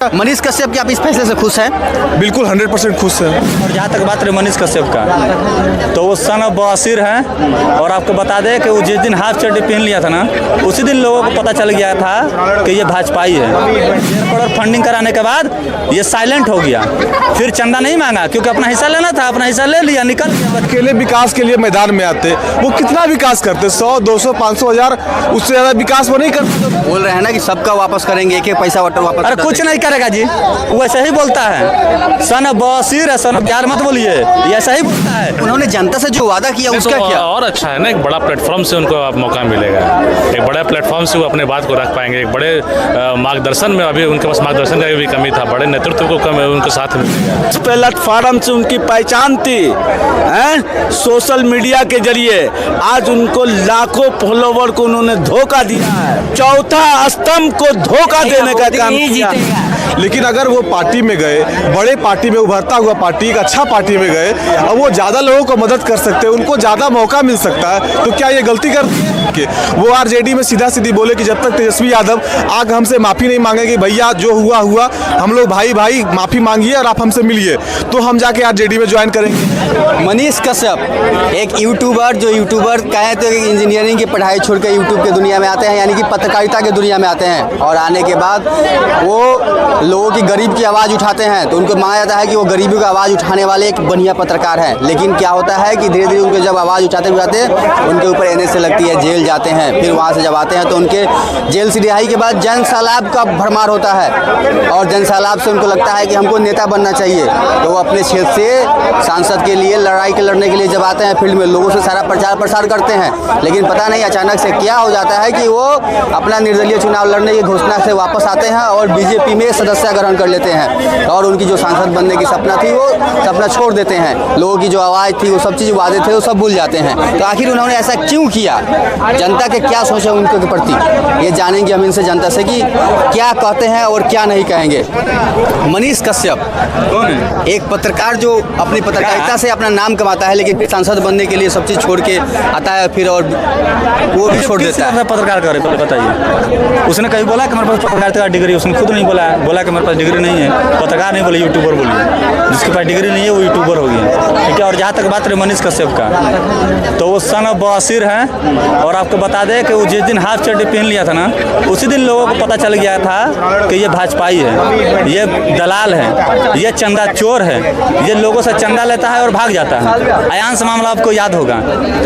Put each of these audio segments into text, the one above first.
मनीष कश्यप की आप इस फैसले से खुश हैं? बिल्कुल 100% खुश है। और जहाँ तक बात रही मनीष कश्यप का, तो वो सन ऑफ बवासीर हैं। और आपको बता दें कि वो जिस दिन हाफ चड्डी पहन लिया था ना, उसी दिन लोगों को पता चल गया था कि ये भाजपाई है। 1.5 करोड़ फंडिंग कराने के बाद ये साइलेंट हो गया, फिर चंदा नहीं मांगा क्योंकि अपना हिस्सा लेना था, अपना हिस्सा ले लिया, निकल गया। अकेले विकास के लिए मैदान में आते, वो कितना विकास करते, 100, 200, 500 हजार, उससे ज्यादा विकास वो नहीं करते। बोल रहे हैं ना कि सबका वापस करेंगे, एक पैसा वापस। अरे कुछ नहीं करेगा जी, वो ऐसा ही बोलता है। सन ऑफ बवासीर है, सन ऑफ प्यार मत बोलिए, ये ऐसा ही बोलता है। उन्होंने जनता से जो वादा किया उसका तो क्या? और अच्छा है ना, एक बड़ा प्लेटफॉर्म से उनको अब मौका मिलेगा, एक बड़ा प्लेटफॉर्म से वो अपने बात को रख पाएंगे। एक बड़े मार्गदर्शन में, अभी उनके पास मार्गदर्शन की भी कमी था, बड़े नेतृत्व को कम उनके साथ मिलेगा। इस प्लेटफॉर्म से उनकी पहचान थी, सोशल मीडिया के जरिए आज उनको लाखों फॉलोवर को उन्होंने धोखा दिया है, चौथा स्तंभ को धोखा देने का काम किया। लेकिन अगर वो पार्टी में गए, बड़े पार्टी में, उभरता हुआ पार्टी, एक अच्छा पार्टी में गए, अब वो ज़्यादा लोगों को मदद कर सकते हैं, उनको ज़्यादा मौका मिल सकता है, तो क्या ये गलती कर के वो आरजेडी में सीधा सीधी बोले कि जब तक तेजस्वी यादव आग हमसे माफ़ी नहीं मांगेगी, भैया जो हुआ हुआ, हम लोग भाई भाई माफ़ी मांगिए और आप हमसे मिलिए, तो हम जाके आरजेडी में ज्वाइन करेंगे। मनीष कश्यप एक यूट्यूबर, जो यूट्यूबर कहें तो इंजीनियरिंग की पढ़ाई छोड़ कर यूट्यूब की दुनिया में आते हैं, यानी कि पत्रकारिता की दुनिया में आते हैं, और आने के बाद वो लोगों की गरीब की आवाज़ उठाते हैं, तो उनको माना जाता है कि वो गरीबी की आवाज़ उठाने वाले एक बढ़िया पत्रकार हैं। लेकिन क्या होता है कि धीरे धीरे उनको जब आवाज़ उठाते उनके ऊपर NSA लगती है, जेल जाते हैं, फिर वहाँ से जब आते हैं तो उनके जेल से रिहाई के बाद जन सैलाब का भरमार होता है, और जन सैलाब से उनको लगता है कि हमको नेता बनना चाहिए, तो वो अपने क्षेत्र से सांसद के लिए लड़ाई के लड़ने के लिए जब आते हैं फील्ड में, लोगों से सारा प्रचार प्रसार करते हैं। लेकिन पता नहीं अचानक से क्या हो जाता है कि वो अपना निर्दलीय चुनाव लड़ने की घोषणा से वापस आते हैं और बीजेपी में सदस्य ग्रहण कर लेते हैं, और उनकी जो सांसद बनने की सपना थी वो सपना छोड़ देते हैं। लोगों की जो आवाज़ थी, वो सब चीज़ वादे थे, वो सब भूल जाते हैं। तो आखिर उन्होंने ऐसा क्यों किया? जनता के क्या सोच है उनके प्रति, ये जानेंगे हम इनसे, जनता से, कि क्या कहते हैं और क्या नहीं कहेंगे। मनीष कश्यप कौन है? एक पत्रकार जो अपनी पत्रकारिता से अपना नाम कमाता है, लेकिन सांसद बनने के लिए सब चीज़ छोड़ के आता है फिर, और वो भी छोड़ देता है। पत्रकार करे बताइए, उसने कहीं बोला कि हमारे पास पत्रकारिता का डिग्री? उसने खुद नहीं बोला कि हमारे पास डिग्री नहीं है। पत्रकार नहीं बोले, यूट्यूबर बोलिए, जिसके पास डिग्री नहीं है वो यूट्यूबर हो गया, ठीक है। और जहाँ तक बात रही मनीष कश्यप का, तो वो सन ऑफ बवासीर हैं। और आपको बता दें कि वो जिस दिन हाफ चड्डी पहन लिया था ना, उसी दिन लोगों को पता चल गया था कि ये भाजपाई है, ये दलाल है, ये चंदा चोर है, ये लोगों से चंदा लेता है और भाग जाता है। अयांश मामला आपको याद होगा,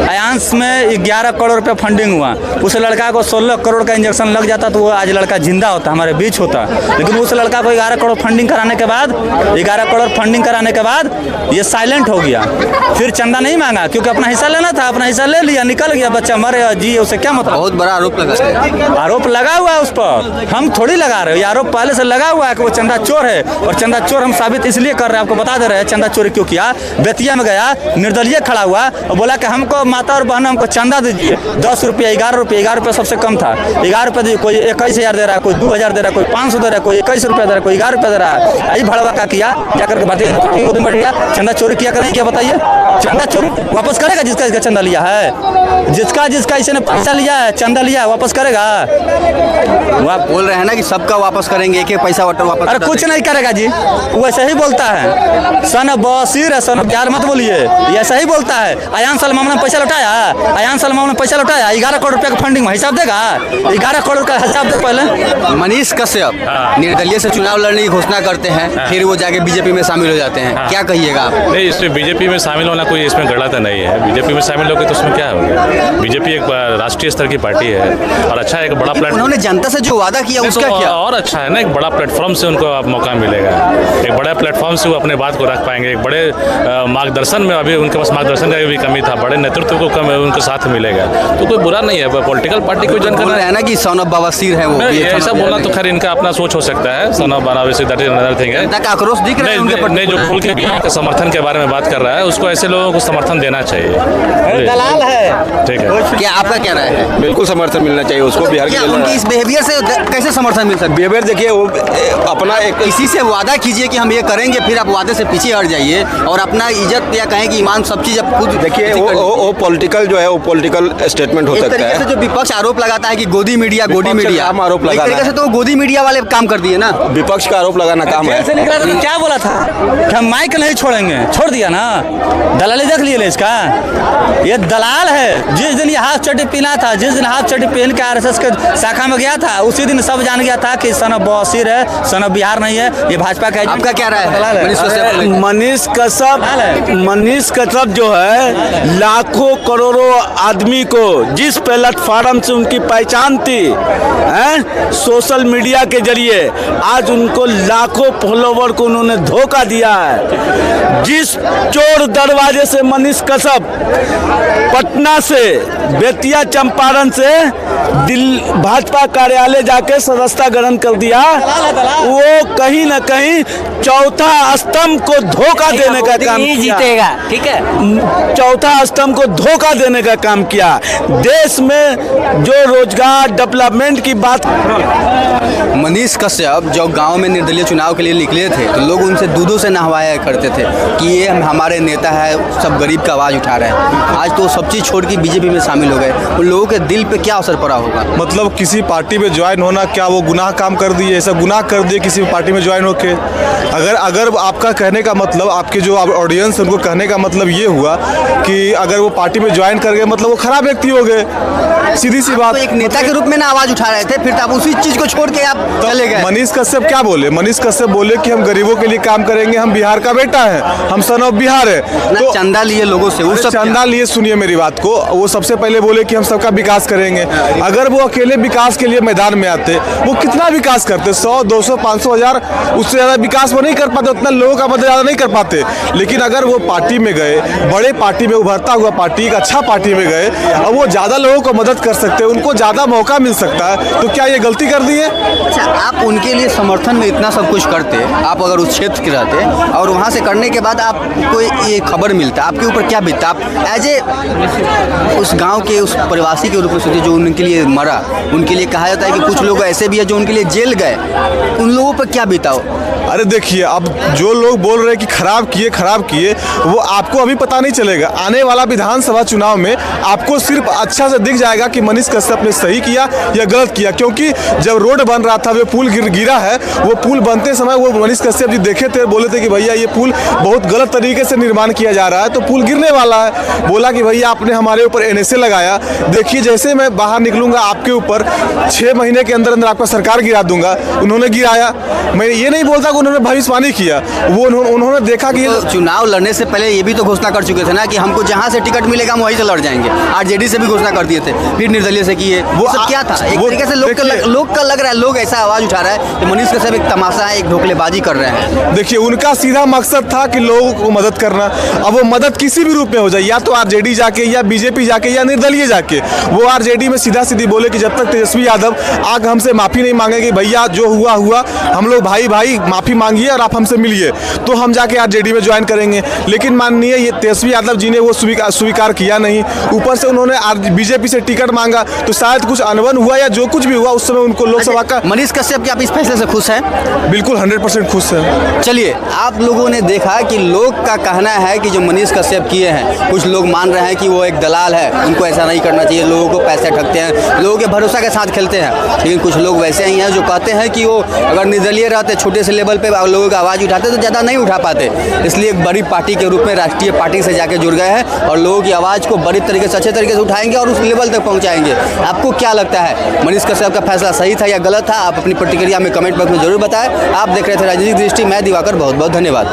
अयांश में 11 करोड़ रुपये फंडिंग हुआ, उस लड़का को 16 करोड़ का इंजेक्शन लग जाता तो वो आज लड़का जिंदा होता, हमारे बीच होता। लेकिन उस लड़का को 11 करोड़ फंडिंग कराने के बाद, 11 करोड़ फंडिंग कराने के बाद ये साइलेंट हो गया, फिर चंदा नहीं मांगा क्योंकि अपना हिस्सा लेना था, अपना हिस्सा ले लिया, निकल गया, बच्चा मरे जी, उसे क्या मतलब? बहुत बड़ा आरोप लगा, आरोप लगा हुआ है उस पर, हम थोड़ी लगा रहे हैं, आरोप पहले से लगा हुआ है कि वो चंदा चोर है। और चंदा चोर हम साबित इसलिए कर रहे हैं, आपको बता दे रहे हैं चंदा चोरी क्यों किया। बेतिया में गया, निर्दलीय खड़ा हुआ और बोला कि हमको माता और बहन हमको चंदा दीजिए, 10 रुपये, 11 रुपये, 11 रुपये सबसे कम था, 11 रुपये, कोई 21,000 दे रहा है, कोई 2,000 दे रहा है, कोई 500 दे रहा है, कोई 21 रुपये दे रहा है, कोई 11 रुपये दे रहा है। यही भड़वा का किया, जाकर के बातें चंदा चोरी किया करें, क्या बताइए? चंदा चोरी वापस करेगा जिसका इसका चंदा लिया है, जिसका इसने पैसा लिया है, चंदा लिया है, वापस करेगा? वो आप बोल रहे हैं ना कि सबका वापस करेंगे, एक पैसा वापस। अरे कुछ नहीं करेगा जी, वो ऐसा ही बोलता है। सन ऑफ बवासीर है, सन ऑफ प्यार मत बोलिए, ये ऐसा ही बोलता है। अयान सलमान ने पैसा लौटाया, अयान सलमान ने पैसा लौटाया, 11 करोड़ रुपये का फंडिंग में हिसाब देगा, 11 करोड़ का हिसाब दे पहले। मनीष कश्यप निर्दलीय से चुनाव लड़ने की घोषणा करते हैं, फिर वो जाके बीजेपी में शामिल हो जाते हैं, क्या कहिएगा आप? नहीं, इसमें बीजेपी में शामिल होना कोई इसमें गलत नहीं है। बीजेपी में शामिल होगी तो उसमें क्या हो गया? बीजेपी एक राष्ट्रीय स्तर की पार्टी है और अच्छा एक बड़ा प्लेटफॉर्म, उन्होंने जनता से जो वादा किया उसका क्या? और अच्छा है ना, एक बड़ा प्लेटफॉर्म से उनको अब मौका मिलेगा, एक बड़ा प्लेटफॉर्म से वो अपने बात को रख पाएंगे। एक बड़े मार्गदर्शन में, अभी उनके पास मार्गदर्शन की भी कमी था, बड़े नेतृत्व को कम उनके साथ मिलेगा, तो कोई बुरा नहीं है। पॉलिटिकल पार्टी को जन करना है ना कि सन ऑफ बवासीर है वो, ऐसा बोलना तो खैर इनका अपना सोच हो सकता है। सन ऑफ बवासीर दैट इज अनदर थिंग है। आक्रोश दिख रहा है उनके प्रति। नहीं, जो खुल के समर्थन के बारे में बात कर रहा है, उसको ऐसे लोगों को समर्थन देना चाहिए। दलाल है, ठीक है। क्या आपका क्या राय है? बिल्कुल समर्थन मिलना चाहिए उसको, बिहार क्या उनकी इस बिहेवियर से कैसे समर्थन मिल सकता है? बिहेवियर देखिए, वो अपना एक किसी से वादा कीजिए कि हम ये करेंगे, फिर आप वादे से पीछे हट जाइए और अपना इज्जत या कहें कि ईमान सब चीज आप खुद देखिए, वो पॉलिटिकल जो है, वो पॉलिटिकल स्टेटमेंट हो सकता है। से जो विपक्ष आरोप लगाता है कि गोदी मीडिया आरोप लगा तरीके से तो गोदी मीडिया वाले काम कर दिए ना। विपक्ष का आरोप लगाना काम है। जेल से निकला तो क्या बोला था कि हम माइक नहीं छोड़ेंगे, छोड़ दिया ना। दलाली देख लिए इसका, ये दलाल है। जिस दिन ये हाफ चड्डी पहना था, जिस दिन हाफ चड्डी पहन के आरएसएस के शाखा में गया था, उसी दिन सब जान गया था कि सन ऑफ बवासीर है, सन ऑफ बिहार नहीं है, ये भाजपा का। आपका क्या राय है? मनीष कश्यप जो है लाखों करोड़ों आदमी को जिस प्लेटफार्म से उनकी पहचान थी, सोशल मीडिया के जरिए आज उनको लाखों फॉलोवर को उन्होंने धोखा दिया है। जिस चोर दरवाजे से मनीष कश्यप पटना से, बेतिया चंपारण से भाजपा कार्यालय जाके सदस्यता ग्रहण कर दिया, वो कहीं न कहीं चौथा स्तंभ को धोखा देने का काम किया। जीतेगा, ठीक है। चौथा स्तंभ को धोखा देने का काम किया। देश में जो रोजगार डेवलपमेंट की बात, मनीष कश्यप जो गांव में निर्दलीय चुनाव के लिए निकले थे तो लोग उनसे दूधों से नहवाया करते थे कि ये हमारे नेता है, सब गरीब का आवाज़ उठा रहे हैं। आज तो सब चीज़ छोड़ के बीजेपी में शामिल हो गए। उन लोगों के दिल पे क्या असर पड़ा होगा? मतलब किसी पार्टी में ज्वाइन होना क्या वो गुनाह काम कर दिए? ऐसा गुनाह कर दिए किसी पार्टी में ज्वाइन होके? अगर आपका कहने का मतलब, आपके जो ऑडियंस उनको कहने का मतलब ये हुआ कि अगर वो पार्टी में ज्वाइन कर गए मतलब वो खराब व्यक्ति हो गए, सीधी सी बात। तो एक नेता के रूप में ना आवाज़ उठा रहे थे, फिर आप उसी चीज़ को छोड़ के आप चले गए। मनीष कश्यप क्या बोले? मनीष कश्यप बोले कि हम गरीबों के लिए काम करेंगे, हम बिहार का बेटा है, हम सन ऑफ बिहार है। तो चंदा लिए लोगों से, वो सब चंदा लिए, सुनिए मेरी बात को, वो सबसे पहले बोले कि हम सबका विकास करेंगे। अगर वो अकेले विकास के लिए मैदान में आते, वो कितना विकास करते? 100, 200, 500, 1000, उससे ज़्यादा विकास वो नहीं कर पाते, उतना लोगों का मदद ज़्यादा नहीं कर पाते। लेकिन अगर वो पार्टी में गए, बड़े पार्टी में, उभरता हुआ पार्टी, एक अच्छा पार्टी में गए, और वो ज़्यादा लोगों को मदद कर सकते हैं, उनको ज़्यादा मौका मिल सकता है, तो क्या ये गलती कर दी है? अच्छा, आप उनके लिए समर्थन में इतना सब कुछ करते, आप अगर उस क्षेत्र के रहते और वहाँ से करने के बाद आपको ये खबर मिलता, आपके ऊपर क्या बीतता? आप एज ए उस गांव के उस प्रवासी के रूप में सोचिए जो उनके लिए मरा। उनके लिए कहा जाता है कि कुछ लोग ऐसे भी है जो उनके लिए जेल गए, उन लोगों पर क्या बीता हो? अरे देखिए, अब जो लोग बोल रहे हैं कि खराब किए, वो आपको अभी पता नहीं चलेगा। आने वाला विधानसभा चुनाव में आपको सिर्फ अच्छा से दिख जाएगा कि मनीष कश्यप ने सही किया या गलत किया। क्योंकि जब रोड बन रहा था, वो पुल गिरा है, वो पुल बनते समय वो मनीष कश्यप जी देखे थे, बोले थे कि भैया ये पुल बहुत गलत तरीके से निर्माण किया जा रहा है, तो पुल गिरने वाला है। बोला कि भैया आपने हमारे ऊपर NSA लगाया, देखिए जैसे मैं बाहर निकलूंगा आपके ऊपर 6 महीने के अंदर अंदर आपका सरकार गिरा दूंगा। उन्होंने गिराया। मैं ये नहीं बोलता कि उन्होंने भविष्यवाणी किया, वो उन्होंने देखा कि तो चुनाव लड़ने से पहले ये भी तो घोषणा कर चुके थे ना कि हमको जहाँ से टिकट मिलेगा हम वहीं से लड़ जाएंगे। RJD से भी घोषणा कर दिए थे, फिर निर्दलीय से किए। वो सब क्या था? एक तरीके से लोग का लग रहा है, लोग ऐसा आवाज़ उठा रहा है कि मनीष कश्यप एक तमाशा है, एक ढोकलेबाजी कर रहे हैं। देखिए, उनका सीधा मकसद था कि लोगों को मदद करना। अब वो मदद किसी भी रूप में हो जाए, या तो RJD जाके, या बीजेपी जाके, या निर्दलीय जाके। वो RJD में सीधा सीधी बोले कि जब तक तेजस्वी यादव आग हमसे माफ़ी नहीं मांगेंगे, भैया जो हुआ, हम लोग भाई माफ़ी मांगिए और आप हमसे मिलिए, तो हम जाके RJD में ज्वाइन करेंगे। लेकिन माननीय ये तेजस्वी यादव जी ने वो स्वीकार किया नहीं। ऊपर से उन्होंने बीजेपी से टिकट मांगा, तो शायद कुछ अनबन हुआ या जो कुछ भी हुआ उस समय उनको लोकसभा का। मनीष कश्यप के आप इस फैसले से खुश हैं? बिल्कुल 100% खुश है। चलिए, आप लोगों ने देखा कि लोग का कहना है कि जो मनीष कश्यप किए हैं, कुछ लोग मान रहे हैं कि वो एक दलाल है, उनको ऐसा नहीं करना चाहिए, लोगों को पैसे ठगते हैं, लोगों के भरोसा के साथ खेलते हैं। लेकिन कुछ लोग वैसे ही हैं जो कहते हैं कि वो अगर निर्दलीय रहते, छोटे से लेवल पे लोगों की आवाज़ उठाते तो ज़्यादा नहीं उठा पाते, इसलिए एक बड़ी पार्टी के रूप में राष्ट्रीय पार्टी से जाके जुड़ गए हैं और लोगों की आवाज़ को बड़ी तरीके से, अच्छे तरीके से उठाएंगे और उस लेवल तक पहुँचाएंगे। आपको क्या लगता है, मनीष कश्यप का फैसला सही था या गलत था? आप अपनी प्रतिक्रिया में कमेंट बॉक्स में जरूर बताएं। आप देख रहे थे राजनीतिक दृष्टि, मैं दिवाकर, बहुत बहुत धन्यवाद।